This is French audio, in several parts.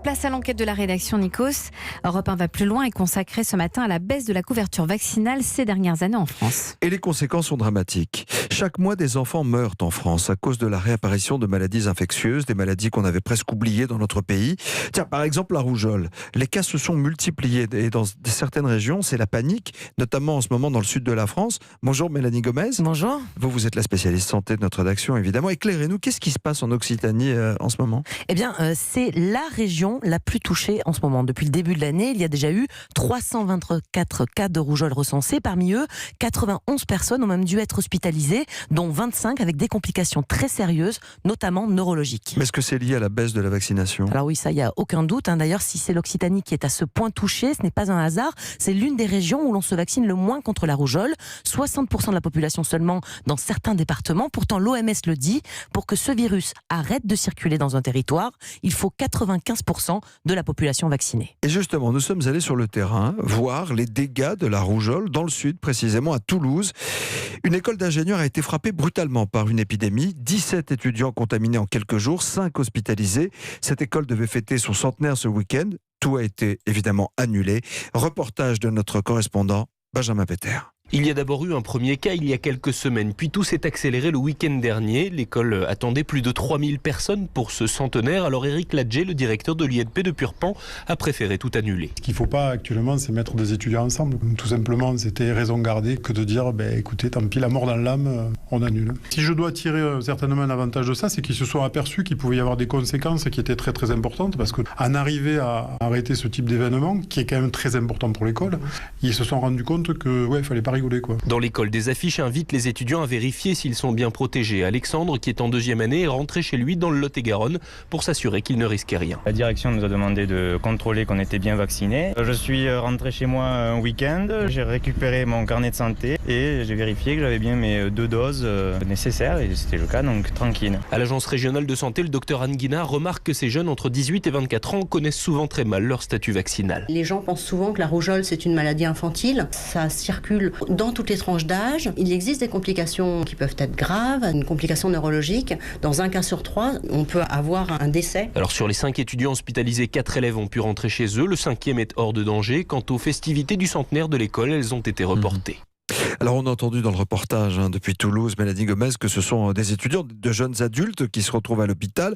Place à l'enquête de la rédaction Nikos. Europe 1 va plus loin et consacré ce matin à la baisse de la couverture vaccinale ces dernières années en France. Et les conséquences sont dramatiques. Chaque mois, des enfants meurent en France à cause de la réapparition de maladies infectieuses, des maladies qu'on avait presque oubliées dans notre pays. Tiens, par exemple, la rougeole. Les cas se sont multipliés et dans certaines régions, c'est la panique, notamment en ce moment dans le sud de la France. Bonjour Mélanie Gomez. Bonjour. Vous êtes la spécialiste santé de notre rédaction, évidemment. Éclairez-nous, qu'est-ce qui se passe en Occitanie en ce moment ? Eh bien, c'est la région la plus touchée en ce moment. Depuis le début de l'année, il y a déjà eu 324 cas de rougeole recensés. Parmi eux, 91 personnes ont même dû être hospitalisées, dont 25 avec des complications très sérieuses, notamment neurologiques. Mais est-ce que c'est lié à la baisse de la vaccination ? Alors oui, ça, il n'y a aucun doute. D'ailleurs, si c'est l'Occitanie qui est à ce point touchée, ce n'est pas un hasard. C'est l'une des régions où l'on se vaccine le moins contre la rougeole. 60% de la population seulement dans certains départements. Pourtant, l'OMS le dit, pour que ce virus arrête de circuler dans un territoire, il faut 95% de la population vaccinée. Et justement, nous sommes allés sur le terrain voir les dégâts de la rougeole dans le sud, précisément à Toulouse. Une école d'ingénieurs a été frappée brutalement par une épidémie. 17 étudiants contaminés en quelques jours, 5 hospitalisés. Cette école devait fêter son centenaire ce week-end. Tout a été évidemment annulé. Reportage de notre correspondant Benjamin Peter. Il y a d'abord eu un premier cas il y a quelques semaines, puis tout s'est accéléré le week-end dernier. L'école attendait plus de 3000 personnes pour ce centenaire. Alors Éric Ladjé, le directeur de l'INP de Purpan, a préféré tout annuler. Ce qu'il ne faut pas actuellement, c'est mettre des étudiants ensemble. Tout simplement, c'était raison gardée que de dire, écoutez, tant pis, la mort dans l'âme, on annule. Si je dois tirer certainement un avantage de ça, c'est qu'ils se sont aperçus qu'il pouvait y avoir des conséquences qui étaient très très importantes, parce qu'en arriver à arrêter ce type d'événement, qui est quand même très important pour l'école, ils se sont rendus compte que, il fallait pas rigoler. Quoi. Dans l'école, des affiches invitent les étudiants à vérifier s'ils sont bien protégés. Alexandre, qui est en deuxième année, est rentré chez lui dans le Lot-et-Garonne pour s'assurer qu'il ne risquait rien. La direction nous a demandé de contrôler qu'on était bien vaccinés. Je suis rentré chez moi un week-end, j'ai récupéré mon carnet de santé et j'ai vérifié que j'avais bien mes 2 doses nécessaires et c'était le cas, donc tranquille. À l'agence régionale de santé, le docteur Anne Guinard remarque que ces jeunes entre 18 et 24 ans connaissent souvent très mal leur statut vaccinal. Les gens pensent souvent que la rougeole c'est une maladie infantile. Ça circule dans toutes les tranches d'âge. Il existe des complications qui peuvent être graves, une complication neurologique. Dans un cas sur 3, on peut avoir un décès. Alors sur les 5 étudiants hospitalisés, 4 élèves ont pu rentrer chez eux. Le 5e est hors de danger. Quant aux festivités du centenaire de l'école, elles ont été reportées. Alors on a entendu dans le reportage depuis Toulouse, Mélanie Gomez, que ce sont des étudiants, de jeunes adultes qui se retrouvent à l'hôpital.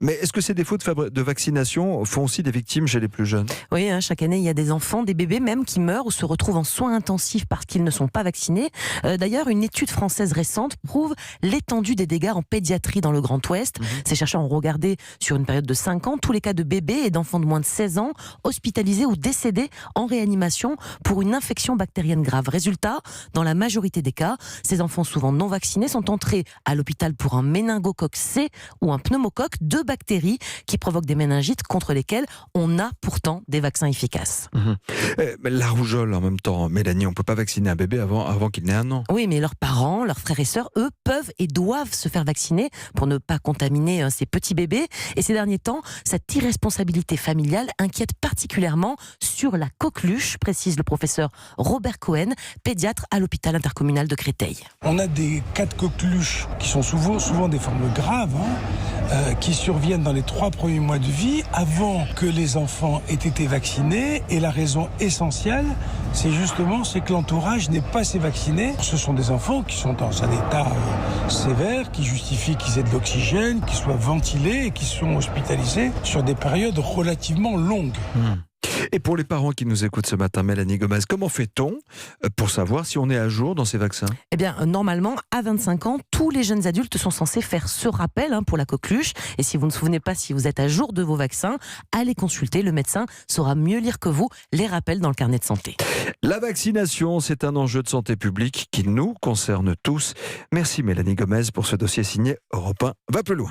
Mais est-ce que ces défauts de vaccination font aussi des victimes chez les plus jeunes ? Oui, chaque année il y a des enfants, des bébés même qui meurent ou se retrouvent en soins intensifs parce qu'ils ne sont pas vaccinés. D'ailleurs, une étude française récente prouve l'étendue des dégâts en pédiatrie dans le Grand Ouest. Ces chercheurs ont regardé sur une période de 5 ans tous les cas de bébés et d'enfants de moins de 16 ans hospitalisés ou décédés en réanimation pour une infection bactérienne grave. Résultat, dans la majorité des cas, ces enfants souvent non vaccinés sont entrés à l'hôpital pour un méningocoque C ou un pneumocoque, 2 bactéries qui provoquent des méningites contre lesquelles on a pourtant des vaccins efficaces. La rougeole en même temps, Mélanie, on ne peut pas vacciner un bébé avant qu'il n'ait 1 an. Oui, mais leurs parents, leurs frères et sœurs, eux, peuvent et doivent se faire vacciner pour ne pas contaminer ces petits bébés. Et ces derniers temps, cette irresponsabilité familiale inquiète particulièrement sur la coqueluche, précise le professeur Robert Cohen, pédiatre à l'hôpital intercommunal de Créteil. On a des cas de coqueluche qui sont souvent des formes graves, qui surviennent dans les 3 premiers mois de vie avant que les enfants aient été vaccinés. Et la raison essentielle, c'est que l'entourage n'est pas assez vacciné. Ce sont des enfants qui sont dans un état sévère, qui justifie qu'ils aient de l'oxygène, qu'ils soient ventilés et qui sont hospitalisés sur des périodes relativement longues. Et pour les parents qui nous écoutent ce matin, Mélanie Gomez, comment fait-on pour savoir si on est à jour dans ces vaccins ? Eh bien, normalement, à 25 ans, tous les jeunes adultes sont censés faire ce rappel pour la coqueluche. Et si vous ne vous souvenez pas si vous êtes à jour de vos vaccins, allez consulter. Le médecin saura mieux lire que vous les rappels dans le carnet de santé. La vaccination, c'est un enjeu de santé publique qui nous concerne tous. Merci Mélanie Gomez pour ce dossier signé Europe 1 va plus loin.